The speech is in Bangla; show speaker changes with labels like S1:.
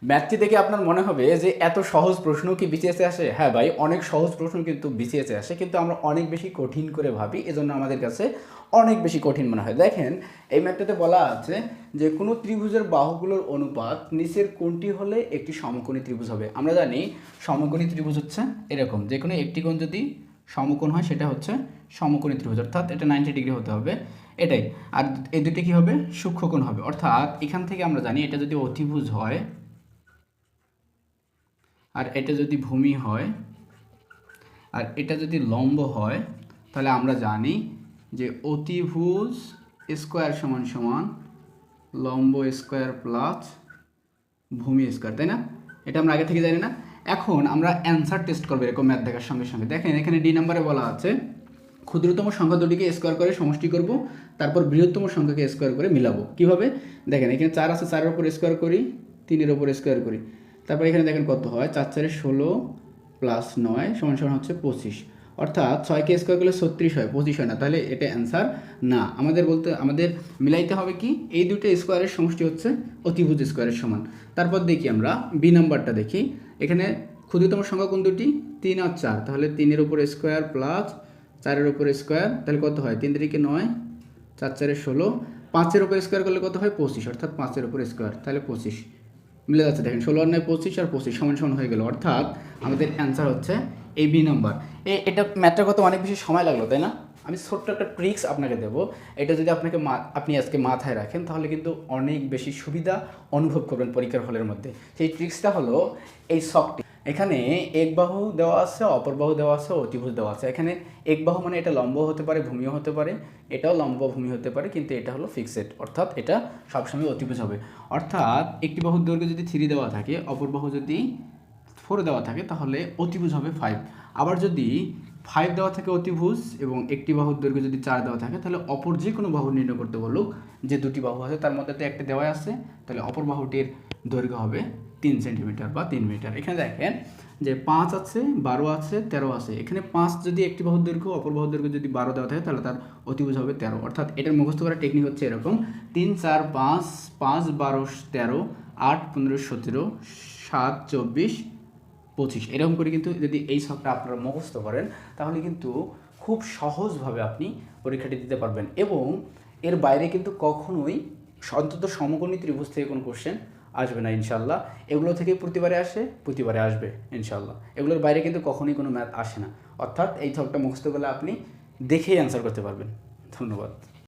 S1: ম্যাথটি দেখে আপনার মনে হবে যে এত সহজ প্রশ্ন কি বিসিএসে আসে? হ্যাঁ ভাই, অনেক সহজ প্রশ্ন কিন্তু বিসিএসে আসে, কিন্তু আমরা অনেক বেশি কঠিন করে ভাবি, এজন্য আমাদের কাছে অনেক বেশি কঠিন মনে হয়। দেখেন এই ম্যাথটাতে বলা আছে যে কোনো ত্রিভুজের বাহুগুলোর অনুপাত নিচের কোণটি হলে একটি সমকোণী ত্রিভুজ হবে। আমরা জানি সমকোণী ত্রিভুজ হচ্ছে এরকম, যে কোনো একটি কোণ যদি সমকোণ হয় সেটা হচ্ছে সমকোণী ত্রিভুজ, অর্থাৎ এটা 90 ডিগ্রি হতে হবে, এটাই। আর এই দুটি কী হবে? সূক্ষ্মকোণ হবে। অর্থাৎ এখান থেকে আমরা জানি এটা যদি অতিভুজ হয় আর এটা যদি ভূমি হয় আর এটা যদি লম্ব হয়, তাহলে আমরা জানি যে অতিভুজ স্কোয়ার সমান সমান লম্ব স্কোয়ার প্লাস ভূমি স্কোয়ার, তাই না? এটা আমরা আগে থেকে জানি না। এখন আমরা অ্যান্সার টেস্ট করবো এরকম ম্যাথ দেখার সঙ্গে সঙ্গে। দেখেন এখানে ডি নাম্বারে বলা আছে ক্ষুদ্রতম সংখ্যা দুটিকে স্কোয়ার করে সমষ্টি করব, তারপর বৃহত্তম সংখ্যাকে স্কোয়ার করে মিলাবো। কীভাবে? দেখেন এখানে 4 আছে, 4-এর উপর স্কোয়ার করি, 3-এর উপর স্কোয়ার করি, তারপর এখানে দেখেন কত হয়, 4-4 16 প্লাস 9 সমান সমান হচ্ছে 25। অর্থাৎ 6কে স্কোয়ার করলে 36 হয়, 25 হয় না, তাহলে এটা অ্যান্সার না। আমাদের মিলাইতে হবে কি, এই দুটো স্কোয়ারের সমষ্টি হচ্ছে অতিভুজ স্কোয়ারের সমান। তারপর দেখি আমরা বি নাম্বারটা দেখি। এখানে ক্ষুদ্রতম সংখ্যা কোন দুটি? 3 আর 4, তাহলে 3-এর উপর স্কোয়ার প্লাস 4-এর উপর স্কোয়ার, তাহলে কত হয়? 3 3 9, 4 4 16, 5-এর উপর স্কোয়ার করলে কত হয়? 25, অর্থাৎ 5-এর উপর স্কোয়ার, তাহলে 25 মিলে যাচ্ছে। দেখেন 16 আর 9 25 আর 25 সমান সমান হয়ে গেল। অর্থাৎ আমাদের অ্যান্সার হচ্ছে এই বি নাম্বার। এটা ম্যাথটা করতে অনেক বেশি সময় লাগলো, তাই না? আমি ছোট্ট একটা ট্রিক্স আপনাকে দেবো, এটা যদি আপনি আজকে মাথায় রাখেন তাহলে কিন্তু অনেক বেশি সুবিধা অনুভব করবেন পরীক্ষার হলের মধ্যে। সেই ট্রিক্সটা হলো এই শখটি। এখানে এক বাহু দেওয়া আছে, অপর বাহু দেওয়া আছে, অতিভুজ দেওয়া আছে। এখানে এক বাহু মানে এটা লম্ব হতে পারে, ভূমিও হতে পারে, এটাও লম্ব ভূমি হতে পারে, কিন্তু এটা হলো ফিক্সড, অর্থাৎ এটা সবসময় অতিভুজ হবে। অর্থাৎ একটি বাহুর দৈর্ঘ্য যদি 3 দেওয়া থাকে, অপর বাহু যদি 4 দেওয়া থাকে, তাহলে অতিভুজ হবে 5। আবার যদি 5 দেওয়া থাকে অতিভুজ এবং একটি বাহুর দৈর্ঘ্য যদি 4 দেওয়া থাকে, তাহলে অপর যে কোনো বাহু নির্ণয় করতে বলুক, যে দুটি বাহু আছে তার মধ্যে তো একটা দেওয়া আছে, তাহলে অপর বাহুটির দৈর্ঘ্য হবে 3 সেন্টিমিটার বা 3 মিটার। এখানে দেখেন যে 5 আছে, 12 আছে, 13 আছে। এখানে 5 যদি একটি বাহুর দৈর্ঘ্য, অপর বাহুর দৈর্ঘ্য যদি 12 দেওয়া থাকে, তাহলে তার অতিভুজ হবে 13। অর্থাৎ এটার মুখস্থ করার টেকনিক হচ্ছে এরকম: 3 4 5, 5 12 13, 8 15 17, 7 24 25, এরকম করে কিন্তু যদি এই ছকটা আপনারা মুখস্থ করেন, তাহলে কিন্তু খুব সহজভাবে আপনি পরীক্ষাটি দিতে পারবেন। এবং এর বাইরে কিন্তু কখনোই অন্তত সমকোণী ত্রিভুজ থেকে কোনো কোশ্চেন আসবে না ইনশাল্লাহ। এগুলো থেকে প্রতিবারে আসে, প্রতিবারে আসবে ইনশাল্লাহ। এগুলোর বাইরে কিন্তু কখনোই কোনো ম্যাথ আসে না। অর্থাৎ এই ছকটা মুখস্থ করলে আপনি দেখেই অ্যান্সার করতে পারবেন। ধন্যবাদ।